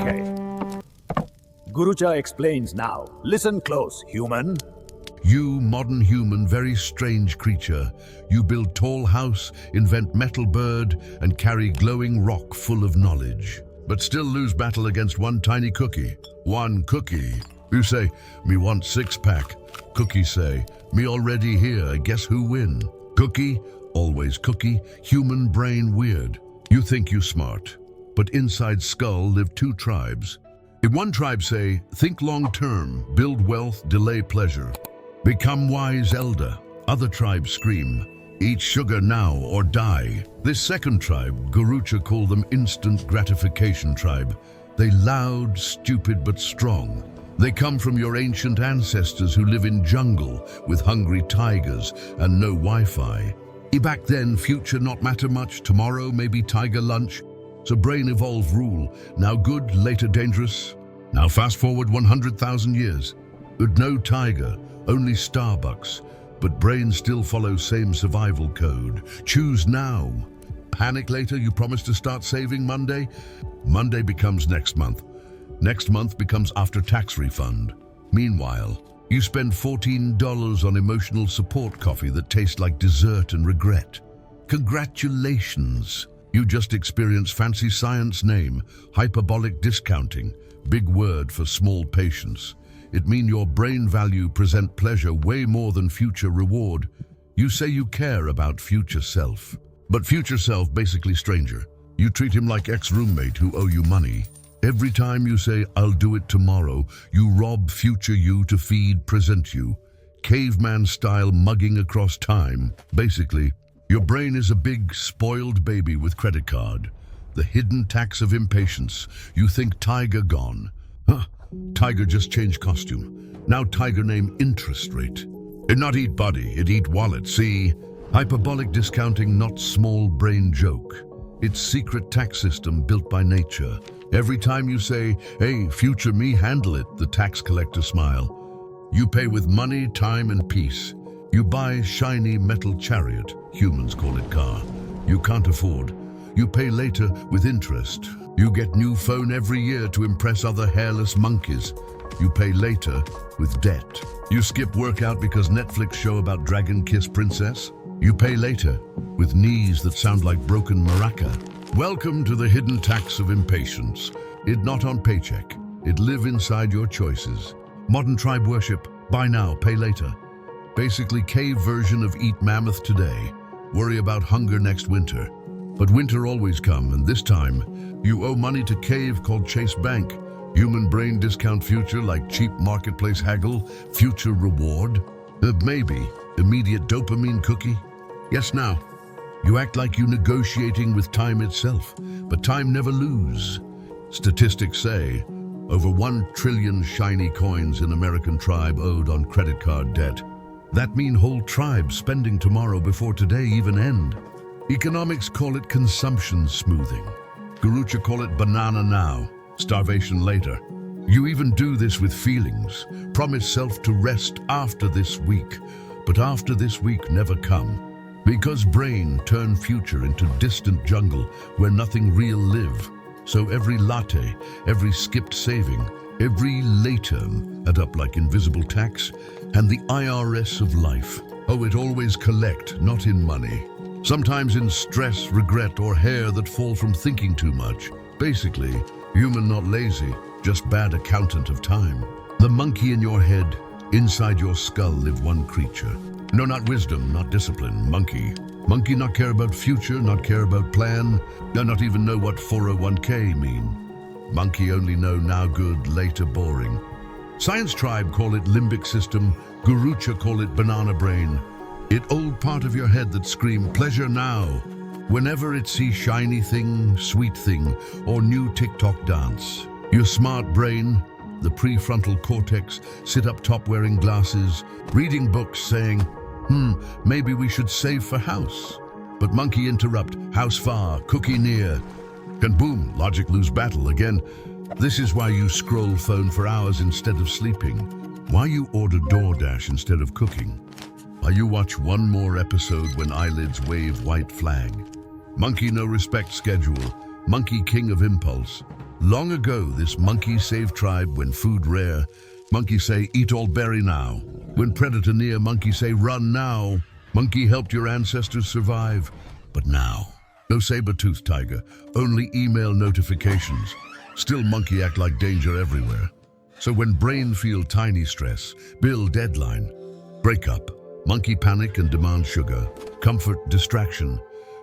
Okay. Gurucha explains now. Listen close, human. You, modern human, very strange creature. You build tall house, invent metal bird, and carry glowing rock full of knowledge. But still lose battle against one tiny cookie. One cookie. You say, me want six-pack. Cookie say, me already here, guess who win? Cookie, always cookie, human brain weird. You think you smart, but inside skull live two tribes. In one tribe say, think long-term, build wealth, delay pleasure. Become wise elder. Other tribes scream, eat sugar now or die. This second tribe, Gurucha call them instant gratification tribe. They loud, stupid, but strong. They come from your ancient ancestors who live in jungle with hungry tigers and no Wi-Fi. Back then, future not matter much, tomorrow maybe tiger lunch. So brain evolve rule, now good, later dangerous. Now fast forward 100,000 years. With no tiger, only Starbucks, but brain still follows same survival code. Choose now. Panic later, you promise to start saving Monday. Monday becomes next month. Next month becomes after tax refund. Meanwhile, you spend $14 on emotional support coffee that tastes like dessert and regret. Congratulations. You just experienced fancy science name, hyperbolic discounting, big word for small patience. It mean your brain value present pleasure way more than future reward. You say you care about future self, but future self basically stranger. You treat him like ex-roommate who owe you money. Every time you say, I'll do it tomorrow, you rob future you to feed present you. Caveman style mugging across time. Basically, your brain is a big spoiled baby with credit card. The hidden tax of impatience. You think tiger gone. Huh. Tiger just changed costume. Now tiger name interest rate. It not eat body, it eat wallet. See, hyperbolic discounting not small brain joke. It's secret tax system built by nature. Every time you say, hey, future me, handle it, the tax collector smile. You pay with money, time, and peace. You buy shiny metal chariot, humans call it car. You can't afford. You pay later with interest. You get new phone every year to impress other hairless monkeys. You pay later with debt. You skip workout because Netflix show about dragon kiss princess. You pay later with knees that sound like broken maraca. Welcome to the hidden tax of impatience. It not on paycheck. It live inside your choices. Modern tribe worship, buy now, pay later. Basically cave version of eat mammoth today. Worry about hunger next winter. But winter always come, and this time, you owe money to cave called Chase Bank. Human brain discount future like cheap marketplace haggle, future reward. Maybe, immediate dopamine cookie. Yes, now, you act like you negotiating with time itself, but time never lose. Statistics say, over 1 trillion shiny coins in American tribe owed on credit card debt. That mean whole tribe spending tomorrow before today even end. Economics call it consumption smoothing. Gurucha call it banana now, starvation later. You even do this with feelings. Promise self to rest after this week, but after this week never come. Because brain turn future into distant jungle where nothing real live. So every latte, every skipped saving, every later add up like invisible tax, and the IRS of life. Oh, it always collect, not in money. Sometimes in stress, regret, or hair that fall from thinking too much. Basically, human not lazy, just bad accountant of time. The monkey in your head, inside your skull live one creature. No, not wisdom, not discipline, monkey. Monkey not care about future, not care about plan, no, not even know what 401k mean. Monkey only know now good, later boring. Science tribe call it limbic system, Gurucha call it banana brain. It old part of your head that scream pleasure now. Whenever it see shiny thing, sweet thing, or new TikTok dance. Your smart brain, the prefrontal cortex, sit up top wearing glasses, reading books saying, maybe we should save for house. But monkey interrupt, house far, cookie near. And boom, logic lose battle again. This is why you scroll phone for hours instead of sleeping. Why you order DoorDash instead of cooking. Why you watch one more episode when eyelids wave white flag. Monkey no respect schedule. Monkey king of impulse. Long ago, this monkey saved tribe when food rare. Monkey say, eat all berry now. When predator near, monkey say, run now. Monkey helped your ancestors survive. But now, no saber-toothed tiger, only email notifications. Still monkey act like danger everywhere. So when brain feel tiny stress, bill deadline, breakup, monkey panic and demand sugar, comfort, distraction.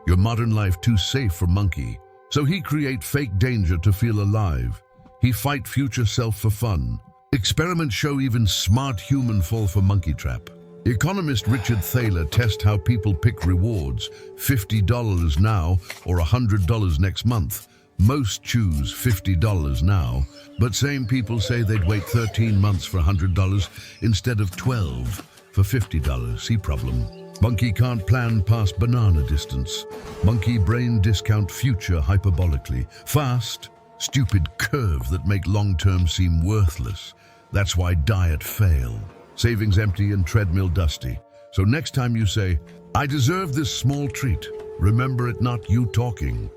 Your modern life too safe for monkey. So he create fake danger to feel alive. He fight future self for fun. Experiments show even smart human fall for monkey trap. Economist Richard Thaler test how people pick rewards, $50 now or $100 next month. Most choose $50 now, but same people say they'd wait 13 months for $100 instead of 12 for $50. See problem. Monkey can't plan past banana distance. Monkey brain discount future hyperbolically. Fast, stupid curve that make long-term seem worthless. That's why diet fail. Savings empty and treadmill dusty. So next time you say, I deserve this small treat, remember it not you talking.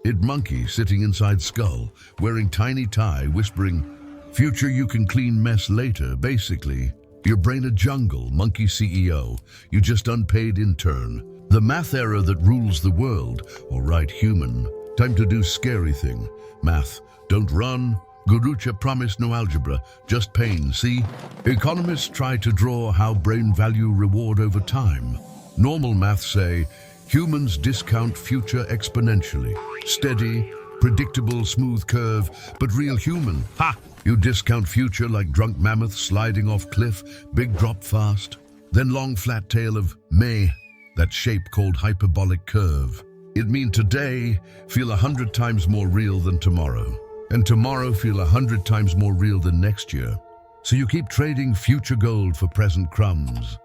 It monkey sitting inside skull, wearing tiny tie, whispering, future you can clean mess later, basically. Your brain a jungle, monkey CEO. You just unpaid intern. The math error that rules the world. All right, human. Time to do scary thing. Math. Don't run. Gurucha promised no algebra, just pain, see? Economists try to draw how brain value reward over time. Normal math say, humans discount future exponentially. Steady, predictable, smooth curve, but real human, ha! You discount future like drunk mammoth sliding off cliff, big drop fast. Then long flat tail of meh, that shape called hyperbolic curve. It mean today feel 100 times more real than tomorrow. And tomorrow feel 100 times more real than next year. So you keep trading future gold for present crumbs.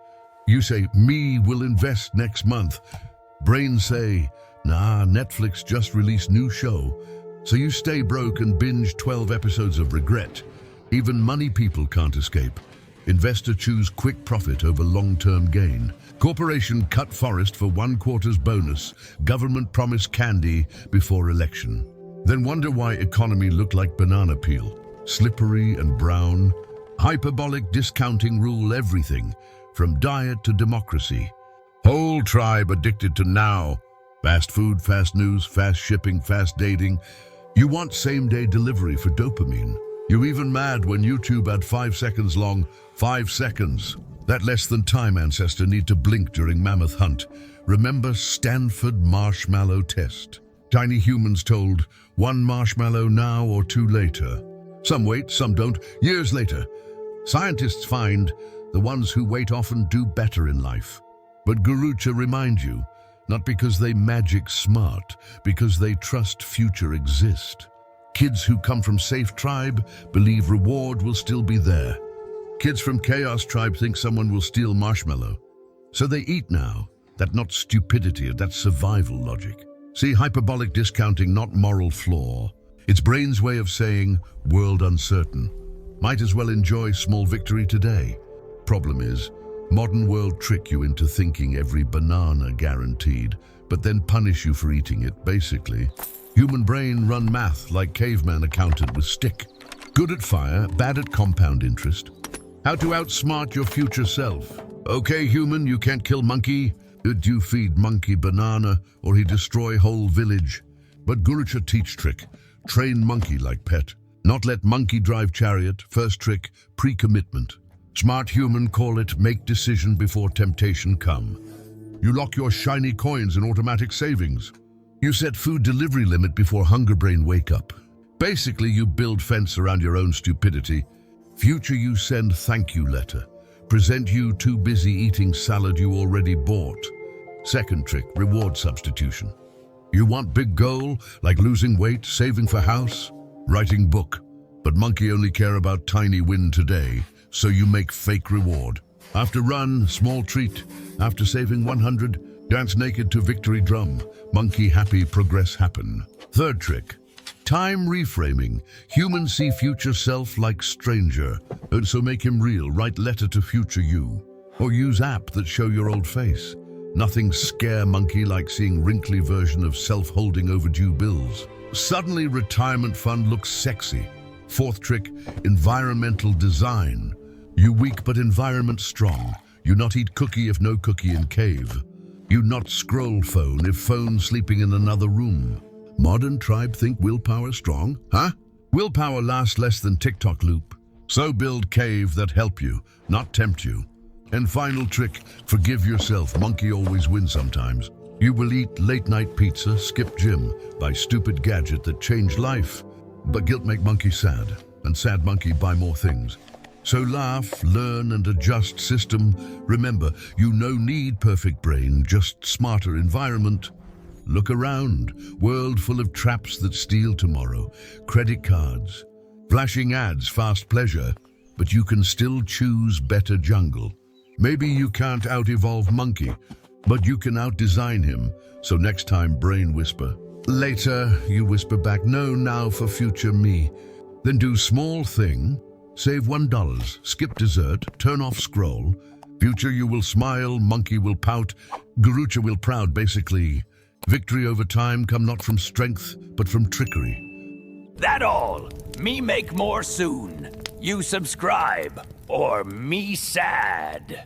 You say, me will invest next month. Brain say, nah, Netflix just released new show. So you stay broke and binge 12 episodes of regret. Even money people can't escape. Investor choose quick profit over long-term gain. Corporation cut forest for 1/4 bonus. Government promise candy before election. Then wonder why economy look like banana peel. Slippery and brown. Hyperbolic discounting rule everything, from diet to democracy. Whole tribe addicted to now. Fast food, fast news, fast shipping, fast dating. You want same-day delivery for dopamine. You even mad when YouTube had 5 seconds long, 5 seconds. That less than time ancestor need to blink during mammoth hunt. Remember Stanford marshmallow test. Tiny humans told, 1 marshmallow now or 2 later. Some wait, some don't, years later. Scientists find the ones who wait often do better in life. But Gurucha remind you, not because they magic smart, because they trust future exist. Kids who come from safe tribe believe reward will still be there. Kids from chaos tribe think someone will steal marshmallow. So they eat now. That's not stupidity, that's survival logic. See, hyperbolic discounting, not moral flaw. It's brain's way of saying, world uncertain. Might as well enjoy small victory today. Problem is, modern world trick you into thinking every banana guaranteed, but then punish you for eating it, basically. Human brain run math like caveman accountant with stick. Good at fire, bad at compound interest. How to outsmart your future self. Okay, human, you can't kill monkey. Did you feed monkey banana or he destroy whole village? But Gurucha teach trick. Train monkey like pet. Not let monkey drive chariot. First trick, pre-commitment. Smart human call it make decision before temptation come. You lock your shiny coins in automatic savings. You set food delivery limit before hunger brain wake up. Basically, you build fence around your own stupidity. Future you send thank you letter. Present you too busy eating salad you already bought. Second trick, reward substitution. You want big goal, like losing weight, saving for house, writing book. But monkey only care about tiny win today, so you make fake reward. After run, small treat. After saving 100, dance naked to victory drum. Monkey happy, progress happen. Third trick, time reframing. Humans see future self like stranger, and so make him real. Write letter to future you. Or use app that show your old face. Nothing scare monkey like seeing wrinkly version of self holding overdue bills. Suddenly, retirement fund looks sexy. Fourth trick, environmental design. You weak but environment strong. You not eat cookie if no cookie in cave. You not scroll phone if phone sleeping in another room. Modern tribe think willpower strong, huh? Willpower lasts less than TikTok loop. So build cave that help you, not tempt you. And final trick, forgive yourself. Monkey always wins sometimes. You will eat late night pizza, skip gym, buy stupid gadget that changed life. But guilt make monkey sad, and sad monkey buy more things. So laugh, learn and adjust system. Remember, you no need perfect brain, just smarter environment. Look around, world full of traps that steal tomorrow. Credit cards, flashing ads, fast pleasure, but you can still choose better jungle. Maybe you can't out-evolve monkey, but you can out-design him. So next time, brain whisper. Later, you whisper back, no, now for future me. Then do small thing, save $1, skip dessert, turn off scroll. Future you will smile, monkey will pout, Garucha will proud, basically. Victory over time come not from strength, but from trickery. That all. Me make more soon. You subscribe, or me sad.